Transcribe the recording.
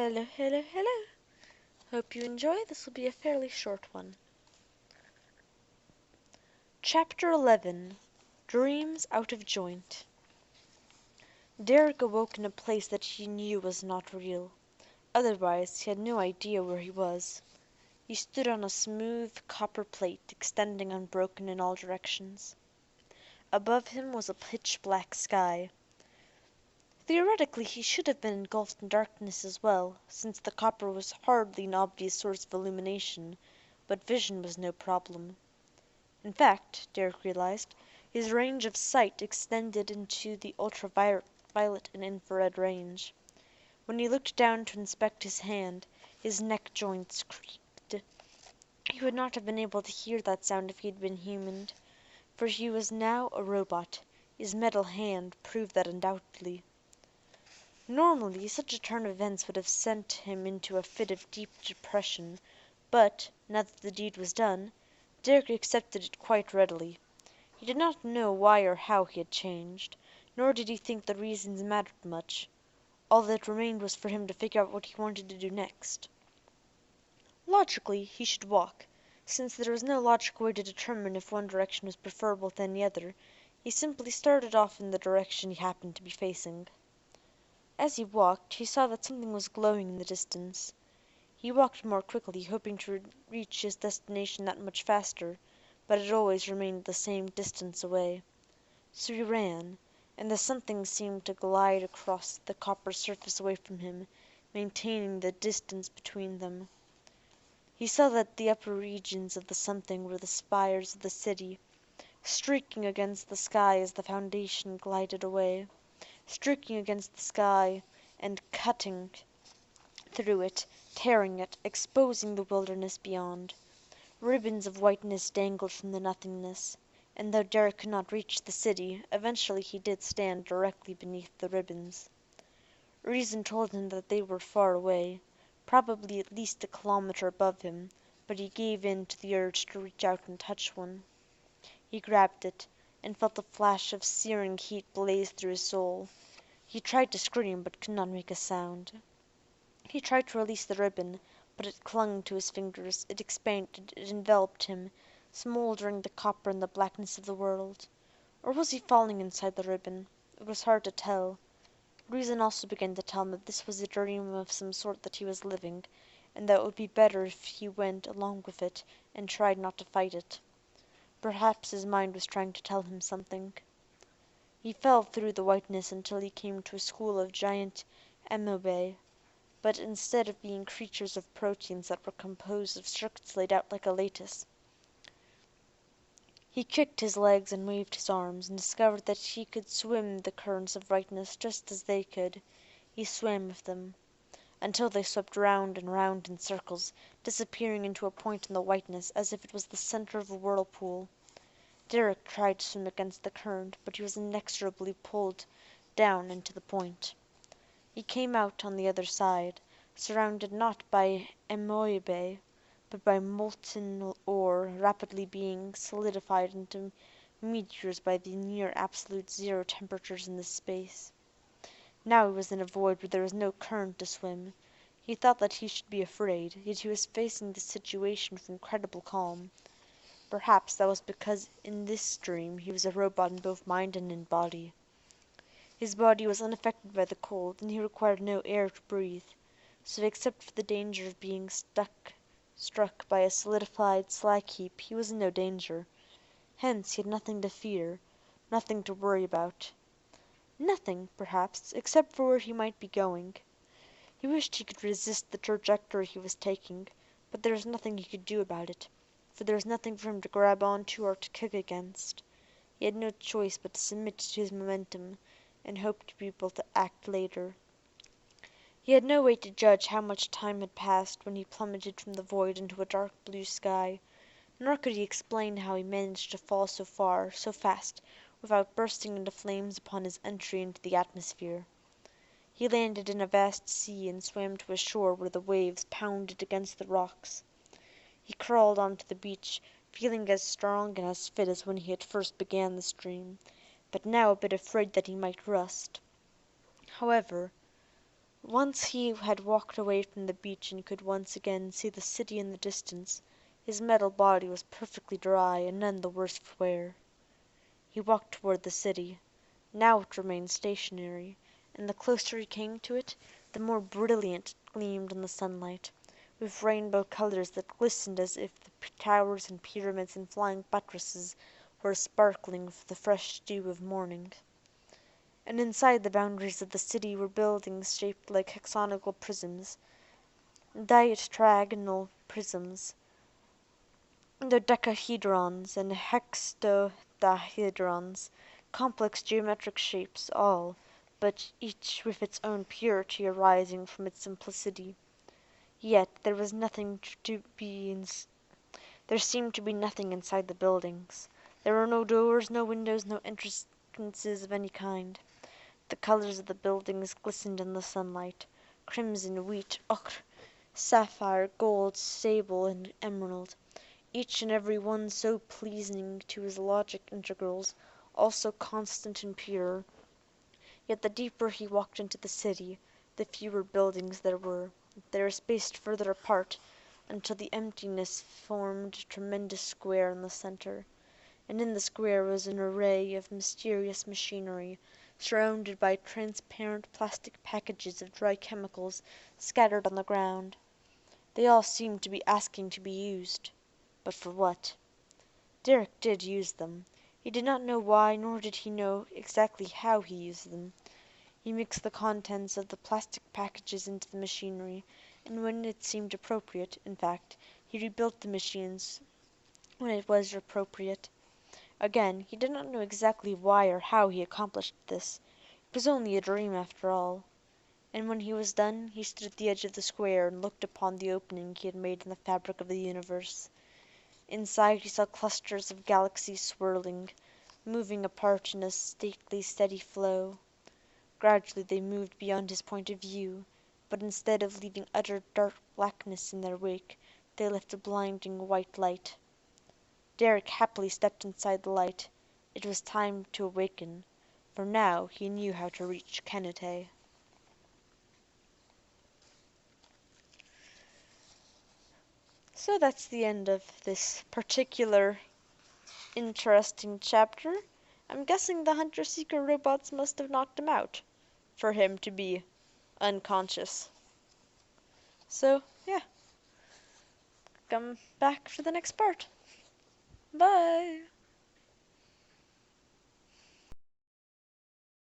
Hello, hello, hello. Hope you enjoy. This will be a fairly short one. Chapter 11. Dreams Out of Joint. Derek awoke in a place that he knew was not real. Otherwise, he had no idea where he was. He stood on a smooth copper plate extending unbroken in all directions. Above him was a pitch-black sky. Theoretically, he should have been engulfed in darkness as well, since the copper was hardly an obvious source of illumination, but vision was no problem. In fact, Derek realized, his range of sight extended into the ultraviolet and infrared range. When he looked down to inspect his hand, his neck joints creaked. He would not have been able to hear that sound if he had been human, for he was now a robot. His metal hand proved that undoubtedly. Normally, such a turn of events would have sent him into a fit of deep depression, but, now that the deed was done, Derek accepted it quite readily. He did not know why or how he had changed, nor did he think the reasons mattered much. All that remained was for him to figure out what he wanted to do next. Logically, he should walk. Since there was no logical way to determine if one direction was preferable to any other, he simply started off in the direction he happened to be facing. As he walked, he saw that something was glowing in the distance. He walked more quickly, hoping to reach his destination that much faster, but it always remained the same distance away. So he ran, and the something seemed to glide across the copper surface away from him, maintaining the distance between them. He saw that the upper regions of the something were the spires of the city, streaking against the sky as the foundation glided away, streaking against the sky and cutting through it, tearing it, exposing the wilderness beyond. Ribbons of whiteness dangled from the nothingness, and though Derek could not reach the city, eventually he did stand directly beneath the ribbons. Reason told him that they were far away, probably at least a kilometer above him, but he gave in to the urge to reach out and touch one. He grabbed it, and felt a flash of searing heat blaze through his soul. He tried to scream, but could not make a sound. He tried to release the ribbon, but it clung to his fingers, it expanded, it enveloped him, smoldering the copper and the blackness of the world. Or was he falling inside the ribbon? It was hard to tell. Reason also began to tell him that this was a dream of some sort that he was living, and that it would be better if he went along with it and tried not to fight it. Perhaps his mind was trying to tell him something. He fell through the whiteness until he came to a school of giant amoebae, but instead of being creatures of proteins that were composed of circuits laid out like a lattice. He kicked his legs and waved his arms, and discovered that he could swim the currents of brightness just as they could. He swam with them, until they swept round and round in circles, disappearing into a point in the whiteness as if it was the center of a whirlpool. Derek tried to swim against the current, but he was inexorably pulled down into the point. He came out on the other side, surrounded not by amoebae, but by molten ore rapidly being solidified into meteors by the near absolute zero temperatures in this space. Now he was in a void where there was no current to swim. He thought that he should be afraid, yet he was facing this situation with incredible calm. Perhaps that was because in this dream he was a robot in both mind and in body. His body was unaffected by the cold, and he required no air to breathe, so except for the danger of being struck by a solidified slag heap, he was in no danger. Hence he had nothing to fear, nothing to worry about. Nothing, perhaps, except for where he might be going. He wished he could resist the trajectory he was taking, but there was nothing he could do about it, for there was nothing for him to grab onto or to kick against. He had no choice but to submit to his momentum, and hope to be able to act later. He had no way to judge how much time had passed when he plummeted from the void into a dark blue sky, nor could he explain how he managed to fall so far, so fast, without bursting into flames upon his entry into the atmosphere. He landed in a vast sea and swam to a shore where the waves pounded against the rocks. He crawled onto the beach, feeling as strong and as fit as when he had first began this dream, but now a bit afraid that he might rust. However, Once he had walked away from the beach and could once again see the city in the distance, his metal body was perfectly dry and none the worse for wear. He walked toward the city. Now it remained stationary, and the closer he came to it, the more brilliant it gleamed in the sunlight, with rainbow colors that glistened as if the towers and pyramids and flying buttresses were sparkling with the fresh dew of morning. And inside the boundaries of the city were buildings shaped like hexagonal prisms, diagonal prisms, dodecahedrons, and hexadahedrons, complex geometric shapes, all, but each with its own purity arising from its simplicity. Yet there was nothing to be there seemed to be nothing inside the buildings. There were no doors, no windows, no entrances of any kind. The colors of the buildings glistened in the sunlight: crimson, wheat, ochre, sapphire, gold, sable, and emerald, each and every one so pleasing to his logic integrals, all so constant and pure. Yet the deeper he walked into the city, the fewer buildings there were. They were spaced further apart, until the emptiness formed a tremendous square in the center, and in the square was an array of mysterious machinery, surrounded by transparent plastic packages of dry chemicals scattered on the ground. They all seemed to be asking to be used. But for what? Derek did use them. He did not know why, nor did he know exactly how he used them. He mixed the contents of the plastic packages into the machinery, and when it seemed appropriate, in fact, he rebuilt the machines when it was appropriate. Again, he did not know exactly why or how he accomplished this. It was only a dream after all. And when he was done, he stood at the edge of the square and looked upon the opening he had made in the fabric of the universe. Inside he saw clusters of galaxies swirling, moving apart in a stately, steady flow. Gradually they moved beyond his point of view, but instead of leaving utter dark blackness in their wake, they left a blinding white light. Derek happily stepped inside the light. It was time to awaken, for now he knew how to reach Kenite. So that's the end of this particular interesting chapter. I'm guessing the hunter-seeker robots must have knocked him out for him to be unconscious. So, yeah, come back for the next part. Bye!